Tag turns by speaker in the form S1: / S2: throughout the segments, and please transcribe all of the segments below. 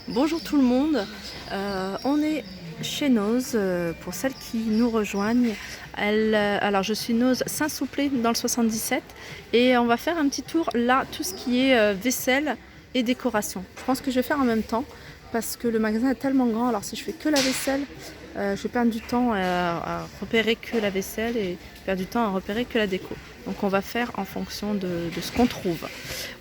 S1: Bonjour tout le monde, on est chez Noz, pour celles qui nous rejoignent. Alors je suis Noz Saint-Souplé dans le 77 et on va faire un petit tour là, tout ce qui est vaisselle et décoration. Je pense que je vais faire en même temps parce que le magasin est tellement grand, alors si je fais que la vaisselle, je vais perdre du temps à repérer que la vaisselle et perdre du temps à repérer que la déco. Donc on va faire en fonction de ce qu'on trouve.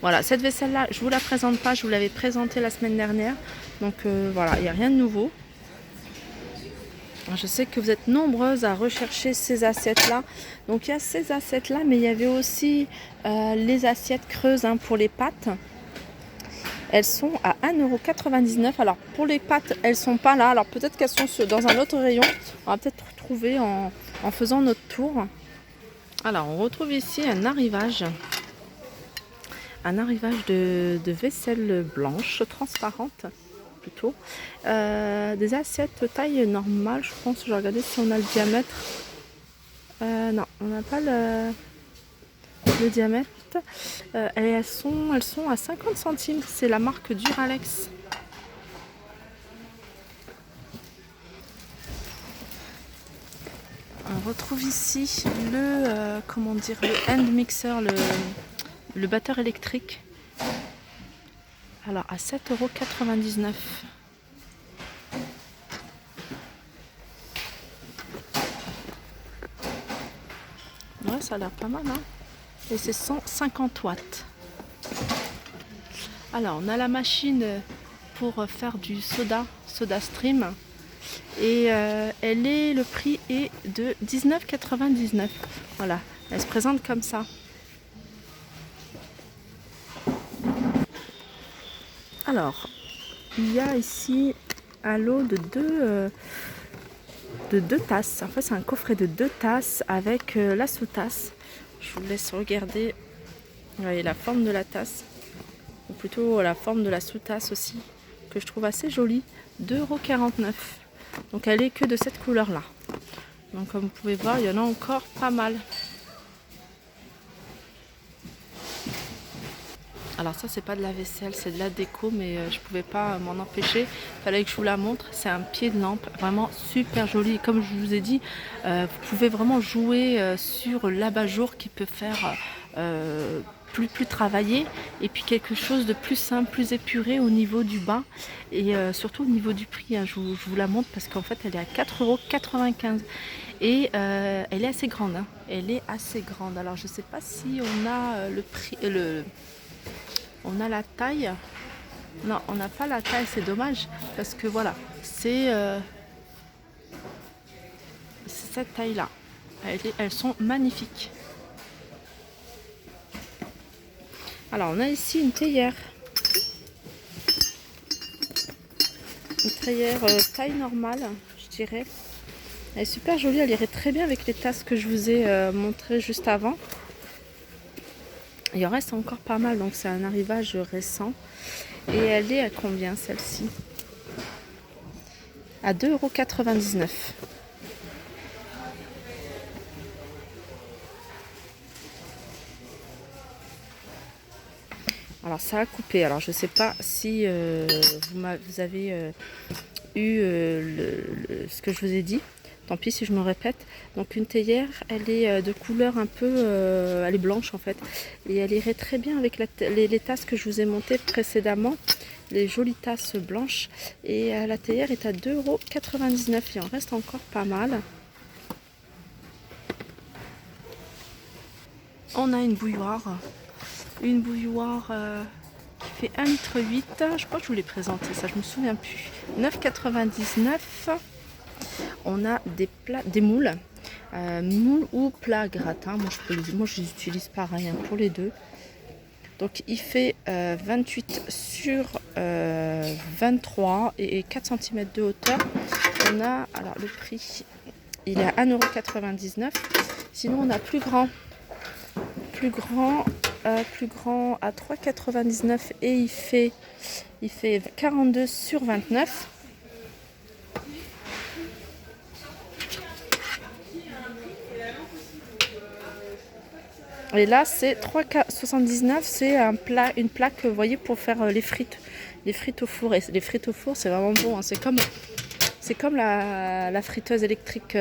S1: Voilà, cette vaisselle-là, je ne vous la présente pas, je vous l'avais présentée la semaine dernière. Donc voilà, il n'y a rien de nouveau. Je sais que vous êtes nombreuses à rechercher ces assiettes-là. Donc il y a ces assiettes-là, mais il y avait aussi les assiettes creuses pour les pâtes. Elles sont à 1,99 €. Alors pour les pâtes, elles ne sont pas là. Alors peut-être qu'elles sont dans un autre rayon. On va peut-être trouver en faisant notre tour. Alors on retrouve ici un arrivage. Un arrivage de vaisselle blanche, transparente plutôt. Des assiettes taille normale, je pense. Je vais regarder si on a le diamètre. Non, on n'a pas le diamètre. Elles sont à 50 centimes. C'est la marque Duralex. On retrouve ici le hand mixer, le batteur électrique. Alors à 7,99 €. Ouais, ça a l'air pas mal, hein. Et c'est 150 watts. Alors on a la machine pour faire du soda stream. Et le prix est de 19,99 €. Voilà, elle se présente comme ça. Alors, il y a ici un lot de deux tasses. En fait, c'est un coffret de 2 tasses avec la sous-tasse. Je vous laisse regarder. Vous voyez la forme de la tasse, ou plutôt la forme de la sous-tasse aussi, que je trouve assez jolie. 2,49 €. Donc elle est que de cette couleur-là. Donc comme vous pouvez voir, il y en a encore pas mal. Alors ça, c'est pas de la vaisselle, c'est de la déco, mais je pouvais pas m'en empêcher. Il fallait que je vous la montre. C'est un pied de lampe, vraiment super joli. Comme je vous ai dit, vous pouvez vraiment jouer sur l'abat-jour qui peut faire plus travaillé, et puis quelque chose de plus simple, plus épuré au niveau du bas, et surtout au niveau du prix. Je vous la montre parce qu'en fait elle est à 4,95 € et elle est assez grande. Elle est assez grande. Alors je sais pas si on a le prix, on a la taille. Non, on n'a pas la taille, c'est dommage parce que voilà, c'est cette taille là. Elles sont magnifiques. Alors on a ici une théière. Une théière taille normale, je dirais. Elle est super jolie, elle irait très bien avec les tasses que je vous ai montrées juste avant. Il en reste encore pas mal, donc c'est un arrivage récent. Et elle est à combien celle-ci? À 2,99 €. Alors ça a coupé, alors je sais pas si vous avez eu ce que je vous ai dit. Tant pis si je me répète. Donc une théière, elle est de couleur un peu, elle est blanche en fait, et elle irait très bien avec les tasses que je vous ai montées précédemment, les jolies tasses blanches. Et la théière est à 2,99 €. Il en reste encore pas mal. On a une bouilloire qui fait 1,8 litre. Je crois que je vous l'ai présenté, ça je me souviens plus. 9,99 €. On a des moules, moules ou plats gratin. Moi je les utilise pareil pour les deux. Donc il fait 28 sur 23 et 4 cm de hauteur. On a, alors le prix, il est à 1,99 €. Sinon on a plus grand à 3,99 € et il fait 42 sur 29. Et là c'est 3,79 €, c'est une plaque, vous voyez, pour faire les frites. les frites au four. Et les frites au four, c'est vraiment bon, hein. C'est comme la friteuse électrique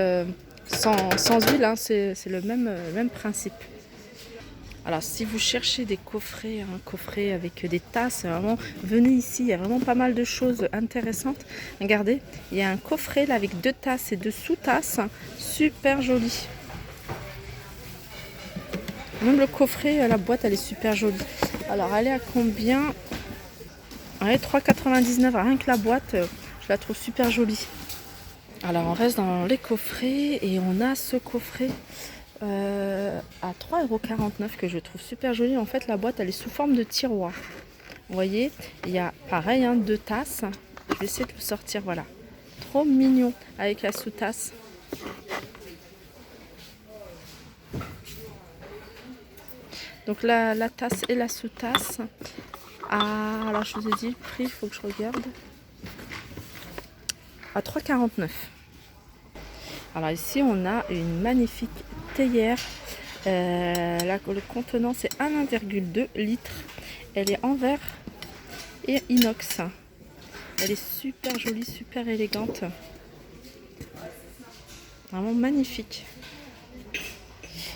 S1: sans huile, hein. C'est le même principe. Alors si vous cherchez des coffrets, un coffret avec des tasses, vraiment, venez ici, il y a vraiment pas mal de choses intéressantes. Regardez, il y a un coffret là avec 2 tasses et 2 sous-tasses, super joli. Même le coffret, la boîte, elle est super jolie. Alors elle est à combien? Elle est 3,99 €, rien que la boîte, je la trouve super jolie. Alors on reste dans les coffrets et on a ce coffret à 3,49 € que je trouve super joli. En fait la boîte elle est sous forme de tiroir. Vous voyez, il y a pareil 2 tasses. Je vais essayer de vous sortir, voilà. Trop mignon avec la sous-tasse. Donc la tasse et la sous-tasse. Ah, alors je vous ai dit le prix, il faut que je regarde. À 3,49 €. Alors ici on a une magnifique théière. Là, le contenant c'est 1,2 litres. Elle est en verre et inox. Elle est super jolie, super élégante. Vraiment magnifique.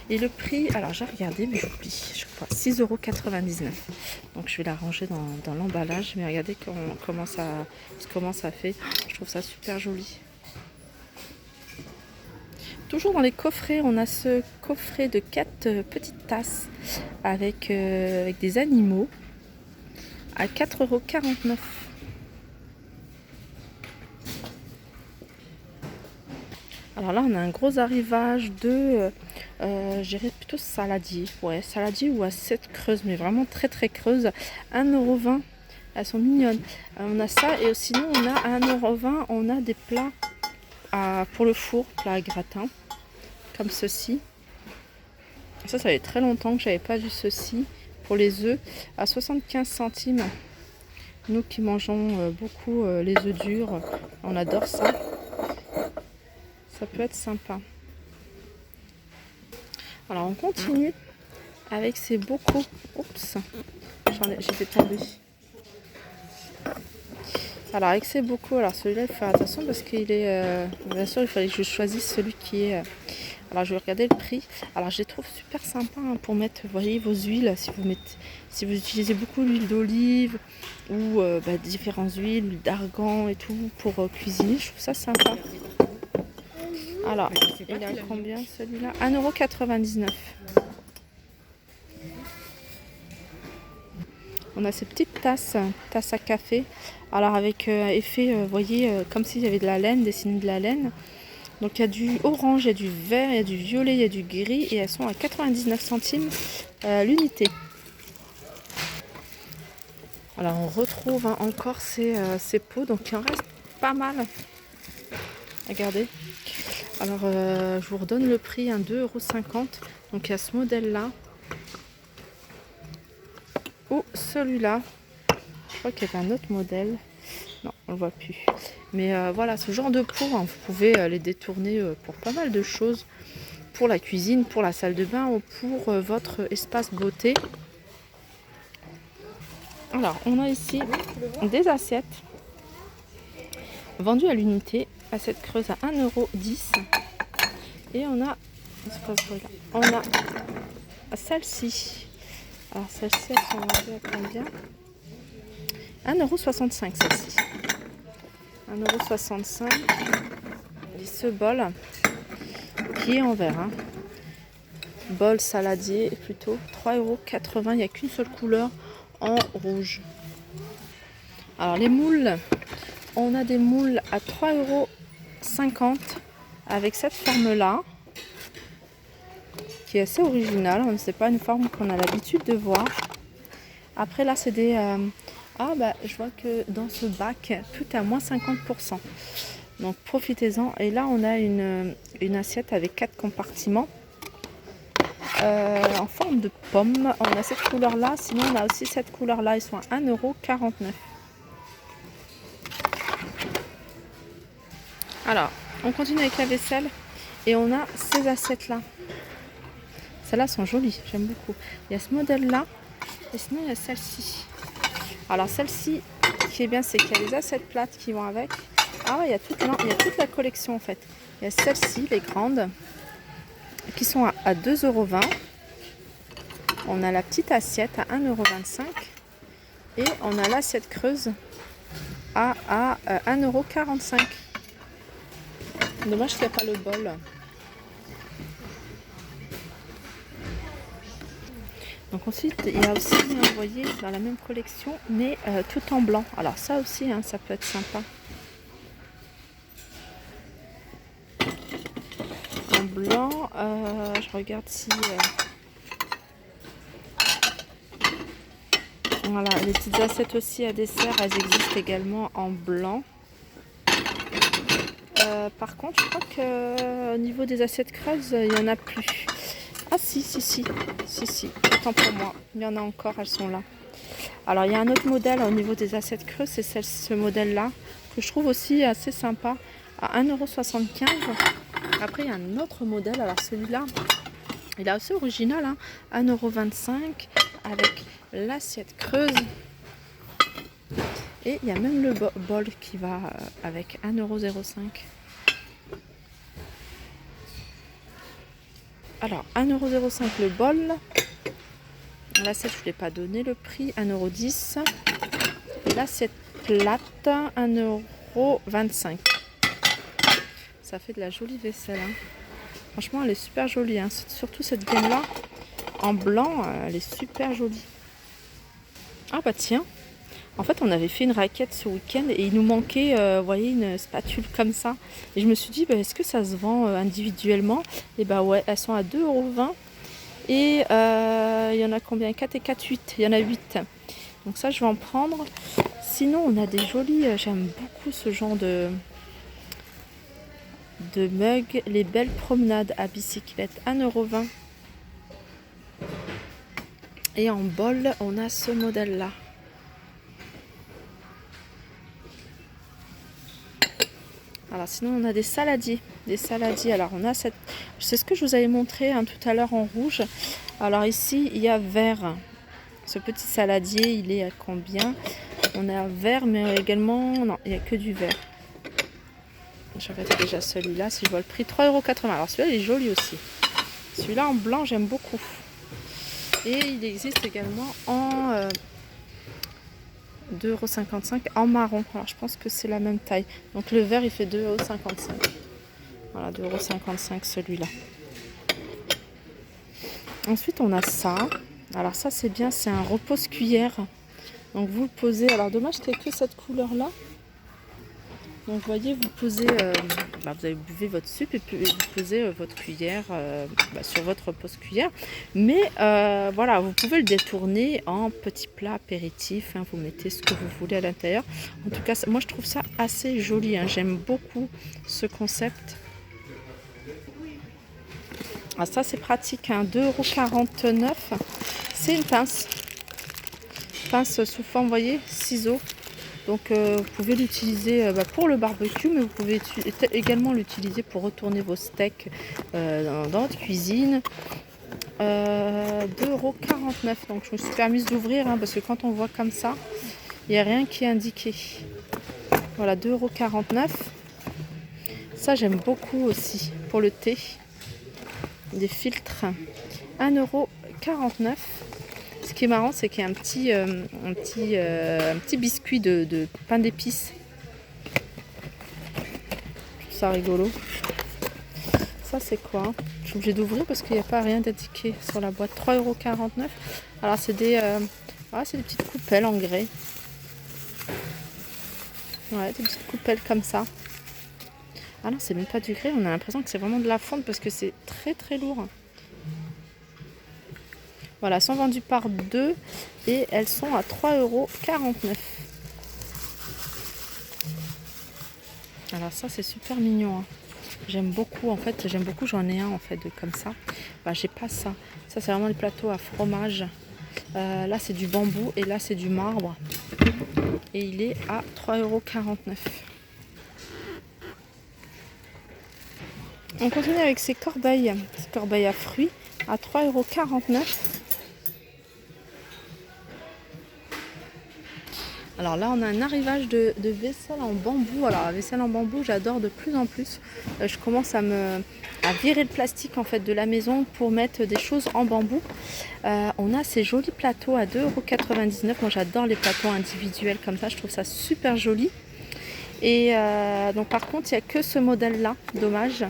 S1: Et le prix, alors j'ai regardé mais j'oublie, je crois 6,99 €. Donc je vais la ranger dans l'emballage. Mais regardez comment ça fait. Je trouve ça super joli. Toujours dans les coffrets, on a ce coffret de 4 petites tasses avec des animaux à 4,49 €. Alors là, on a un gros arrivage de, je dirais plutôt saladier. Ouais, saladier ou assiette creuse, mais vraiment très très creuse. 1,20 €. Elles sont mignonnes. On a ça et sinon on a à 1,20 €, on a des plats pour le four, plats à gratin, comme ceci. Ça fait très longtemps que j'avais pas vu ceci. Pour les œufs, à 75 centimes. Nous qui mangeons beaucoup les œufs durs, on adore ça. Ça peut être sympa. Alors on continue avec ces bocaux. Oups, j'ai fait tomber. Alors avec ces bocaux, alors celui-là il faut faire attention parce qu'il est, bien sûr il fallait que je choisisse celui qui est. Alors je vais regarder le prix. Alors je les trouve super sympa pour mettre, vous voyez, vos huiles. Si vous utilisez beaucoup l'huile d'olive ou différentes huiles, l'huile d'argan et tout pour cuisiner, je trouve ça sympa. Alors, il est à combien celui-là? 1,99 €. On a ces petites tasses à café. Alors avec effet, vous voyez, comme s'il y avait de la laine, dessiné de la laine. Donc il y a du orange, il y a du vert, il y a du violet, il y a du gris. Et elles sont à 99 centimes l'unité. Alors on retrouve encore ces pots. Donc il en reste pas mal. Regardez. Alors je vous redonne le prix, 2,50 €. Donc il y a ce modèle là ou celui-là. Je crois qu'il y avait un autre modèle. Non, on le voit plus. Mais voilà, ce genre de pots, vous pouvez les détourner pour pas mal de choses. Pour la cuisine, pour la salle de bain ou pour votre espace beauté. Alors on a ici des assiettes vendues à l'unité. Assiette creuse à 1,10 €. Et on a celle-ci. Alors celle-ci, elles sont vendues à combien? 1,65 € celle-ci. 1,65 €. Et ce bol qui est en verre. Bol saladier plutôt. 3,80 €. Il n'y a qu'une seule couleur en rouge. Alors les moules. On a des moules à 3,50 € avec cette forme-là. Qui est assez originale. Ce n'est pas une forme qu'on a l'habitude de voir. Après là c'est des... je vois que dans ce bac, tout est à moins 50%. Donc profitez-en. Et là on a une assiette avec 4 compartiments. En forme de pomme. On a cette couleur-là. Sinon on a aussi cette couleur-là. Ils sont à 1,49 €. Alors, on continue avec la vaisselle. Et on a ces assiettes-là. Celles-là sont jolies. J'aime beaucoup. Il y a ce modèle-là. Et sinon il y a celle-ci. Alors celle-ci, ce qui est bien, c'est qu'il y a les assiettes plates qui vont avec. Ah ouais, il y a toute la collection en fait. Il y a celles-ci, les grandes, qui sont à 2,20 €. On a la petite assiette à 1,25 € et on a l'assiette creuse à 1,45 €. Dommage qu'il n'y a pas le bol. Donc ensuite, il y a aussi, vous voyez, dans la même collection, mais tout en blanc. Alors ça aussi, hein, ça peut être sympa. En blanc, je regarde si... Voilà, les petites assiettes aussi à dessert, elles existent également en blanc. Par contre, je crois qu'au niveau des assiettes creuses, il n'y en a plus. Ah si, autant pour moi. Il y en a encore, elles sont là. Alors, il y a un autre modèle au niveau des assiettes creuses, c'est ce modèle-là, que je trouve aussi assez sympa, à 1,75 €. Après, il y a un autre modèle, alors celui-là, il est assez original, hein, 1,25 € avec l'assiette creuse. Et il y a même le bol qui va avec 1,05 €. Alors, 1,05 € le bol. L'assiette, je ne l'ai pas donné le prix, 1,10 €. L'assiette plate, 1,25 €. Ça fait de la jolie vaisselle. Hein. Franchement, elle est super jolie. Hein. Surtout cette gamme-là, en blanc, elle est super jolie. Ah bah tiens, en fait, on avait fait une raquette ce week-end et il nous manquait, vous voyez, une spatule comme ça. Et je me suis dit, bah, est-ce que ça se vend individuellement? Et bah ouais, elles sont à 2,20 €. Et il y en a combien? 4 et 4, 8. Il y en a 8. Donc ça, je vais en prendre. Sinon, on a des jolis... j'aime beaucoup ce genre de mugs. Les belles promenades à bicyclette, 1,20 €. Et en bol, on a ce modèle-là. Alors sinon, on a des saladiers. Alors on a cette... C'est ce que je vous avais montré hein, tout à l'heure en rouge. Alors ici, il y a vert. Ce petit saladier, il est à combien? On a vert, mais également... Non, il n'y a que du vert. Je regarde déjà celui-là, si je vois le prix. 3,80 €. Alors celui-là, il est joli aussi. Celui-là en blanc, j'aime beaucoup. Et il existe également en 2,55 € en marron. Alors je pense que c'est la même taille. Donc le vert, il fait 2,55 €. Voilà, 2,55 € celui-là. Ensuite, on a ça. Alors ça, c'est bien, c'est un repose-cuillère. Donc vous le posez... Alors dommage qu'il n'y ait que cette couleur-là. Donc vous voyez, vous posez... vous avez buvé votre soupe et puis vous posez votre cuillère sur votre repose-cuillère. Mais voilà, vous pouvez le détourner en petit plat apéritif. Hein, vous mettez ce que vous voulez à l'intérieur. En tout cas, moi je trouve ça assez joli. Hein, j'aime beaucoup ce concept. Ah, ça c'est pratique, hein, 2,49 €. C'est une pince. Pince sous forme, vous voyez, ciseaux. Donc vous pouvez l'utiliser pour le barbecue, mais vous pouvez également l'utiliser pour retourner vos steaks dans votre cuisine. 2,49 €. Donc je me suis permise d'ouvrir hein, parce que quand on voit comme ça, il n'y a rien qui est indiqué. Voilà, 2,49 €. Ça j'aime beaucoup aussi pour le thé. Des filtres, 1,49 €. Ce qui est marrant, c'est qu'il y a un petit biscuit de pain d'épices. Je trouve ça rigolo. Ça, c'est quoi? Je suis obligée d'ouvrir parce qu'il n'y a pas rien d'indiqué sur la boîte. 3,49 €. Alors, c'est des petites coupelles en grès. Ouais, des petites coupelles comme ça. Ah non, c'est même pas du grès. On a l'impression que c'est vraiment de la fonte parce que c'est très très lourd. Voilà, elles sont vendues par 2 et elles sont à 3,49 €. Alors ça, c'est super mignon. Hein. J'aime beaucoup, en fait, j'en ai un en fait comme ça. J'ai pas ça. Ça, c'est vraiment les plateaux à fromage. Là, c'est du bambou et là, c'est du marbre. Et il est à 3,49 €. On continue avec ces corbeilles à fruits à 3,49 €. Alors là, on a un arrivage de vaisselle en bambou. Alors la vaisselle en bambou, j'adore de plus en plus. Je commence à virer le plastique en fait de la maison pour mettre des choses en bambou. On a ces jolis plateaux à 2,99 €. Moi, j'adore les plateaux individuels comme ça. Je trouve ça super joli. Et donc par contre, il n'y a que ce modèle-là. Dommage.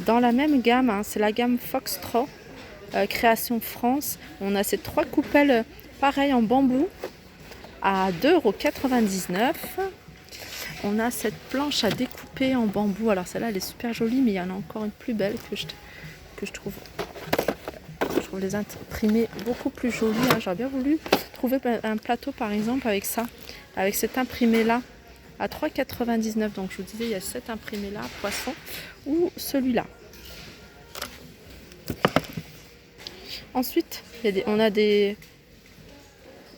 S1: Dans la même gamme, hein, c'est la gamme Foxtrot. Création France. On a ces 3 coupelles pareilles en bambou à 2,99 €. On a cette planche à découper en bambou. Alors celle-là elle est super jolie, mais il y en a encore une plus belle que je trouve. Je trouve les imprimés beaucoup plus jolis. Hein. J'aurais bien voulu trouver un plateau par exemple avec ça, avec cet imprimé là à 3,99 €. Donc je vous disais il y a cet imprimé là poisson ou celui-là. Ensuite, on a des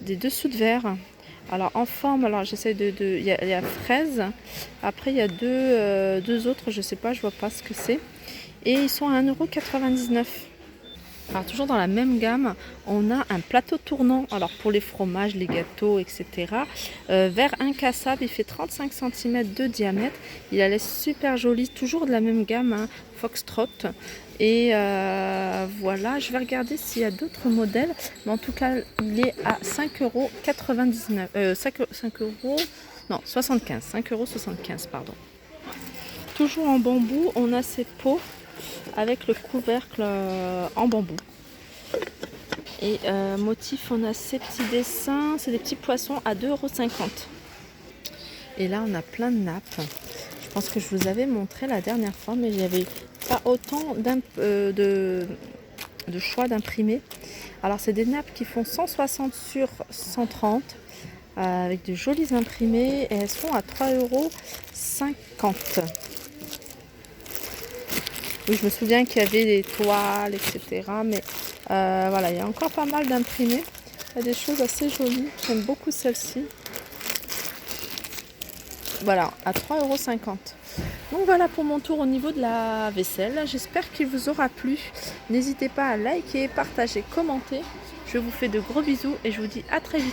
S1: dessous de verre. Alors en forme, alors j'essaie il y a fraise. Après il y a deux autres, je sais pas, je vois pas ce que c'est. Et ils sont à 1,99 €. Alors toujours dans la même gamme, on a un plateau tournant. Alors pour les fromages, les gâteaux, etc. Verre incassable, il fait 35 cm de diamètre. Il a l'air super joli, toujours de la même gamme, hein, Foxtrot. Et voilà, je vais regarder s'il y a d'autres modèles. Mais en tout cas, il est à 5,99 €. 5,75 €, pardon. Toujours en bambou, on a ces pots avec le couvercle en bambou. Et motif, on a ces petits dessins, c'est des petits poissons à 2,50 €. Et là, on a plein de nappes. Je pense que je vous avais montré la dernière fois, mais il n'y avait pas autant de choix d'imprimés. Alors, c'est des nappes qui font 160 sur 130 avec de jolis imprimés et elles sont à 3,50 €. Oui, je me souviens qu'il y avait des toiles, etc. Mais voilà, il y a encore pas mal d'imprimés. Il y a des choses assez jolies. J'aime beaucoup celle-ci. Voilà, à 3,50 €. Donc voilà pour mon tour au niveau de la vaisselle. J'espère qu'il vous aura plu. N'hésitez pas à liker, partager, commenter. Je vous fais de gros bisous et je vous dis à très vite.